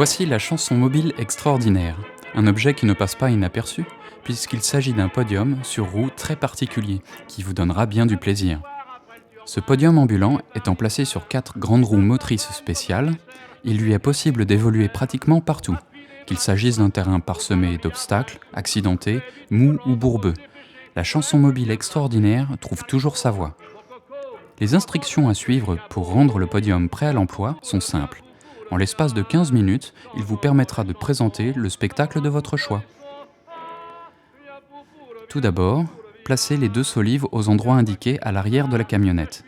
Voici la chanson mobile extraordinaire, un objet qui ne passe pas inaperçu, puisqu'il s'agit d'un podium sur roue très particulier, qui vous donnera bien du plaisir. Ce podium ambulant étant placé sur 4 grandes roues motrices spéciales, il lui est possible d'évoluer pratiquement partout, qu'il s'agisse d'un terrain parsemé d'obstacles, accidentés, mou ou bourbeux. La chanson mobile extraordinaire trouve toujours sa voie. Les instructions à suivre pour rendre le podium prêt à l'emploi sont simples. En l'espace de 15 minutes, il vous permettra de présenter le spectacle de votre choix. Tout d'abord, placez les 2 solives aux endroits indiqués à l'arrière de la camionnette.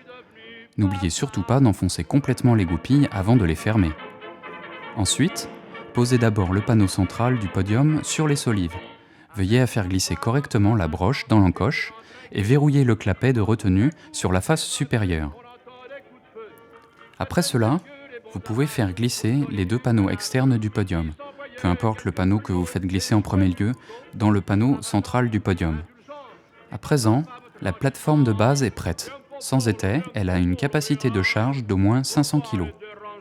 N'oubliez surtout pas d'enfoncer complètement les goupilles avant de les fermer. Ensuite, posez d'abord le panneau central du podium sur les solives. Veuillez à faire glisser correctement la broche dans l'encoche et verrouillez le clapet de retenue sur la face supérieure. Après cela, vous pouvez faire glisser les 2 panneaux externes du podium, peu importe le panneau que vous faites glisser en premier lieu, dans le panneau central du podium. À présent, la plateforme de base est prête. Sans étai, elle a une capacité de charge d'au moins 500 kg.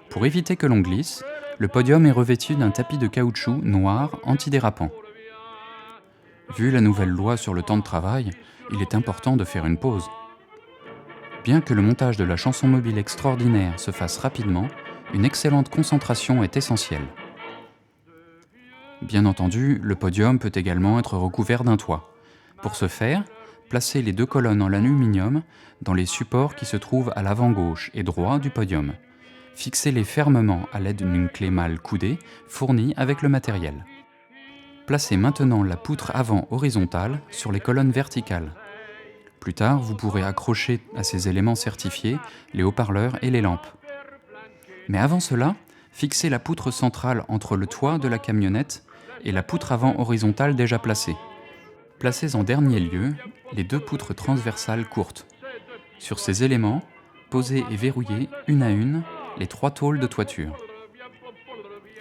Pour éviter que l'on glisse, le podium est revêtu d'un tapis de caoutchouc noir antidérapant. Vu la nouvelle loi sur le temps de travail, il est important de faire une pause. Bien que le montage de la chanson mobile extraordinaire se fasse rapidement, une excellente concentration est essentielle. Bien entendu, le podium peut également être recouvert d'un toit. Pour ce faire, placez les 2 colonnes en aluminium dans les supports qui se trouvent à l'avant gauche et droit du podium. Fixez-les fermement à l'aide d'une clé mâle coudée fournie avec le matériel. Placez maintenant la poutre avant horizontale sur les colonnes verticales. Plus tard, vous pourrez accrocher à ces éléments certifiés les haut-parleurs et les lampes. Mais avant cela, fixez la poutre centrale entre le toit de la camionnette et la poutre avant horizontale déjà placée. Placez en dernier lieu les 2 poutres transversales courtes. Sur ces éléments, posez et verrouillez une à une les 3 tôles de toiture.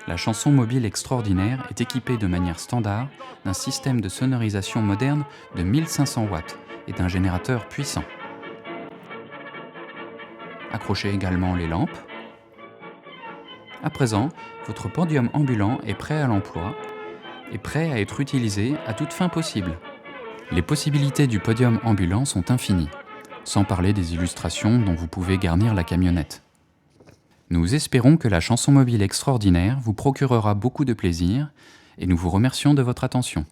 La chanson mobile extraordinaire est équipée de manière standard d'un système de sonorisation moderne de 1500 watts et d'un générateur puissant. Accrochez également les lampes. À présent, votre podium ambulant est prêt à l'emploi et prêt à être utilisé à toute fin possible. Les possibilités du podium ambulant sont infinies, sans parler des illustrations dont vous pouvez garnir la camionnette. Nous espérons que la chanson mobile extraordinaire vous procurera beaucoup de plaisir et nous vous remercions de votre attention.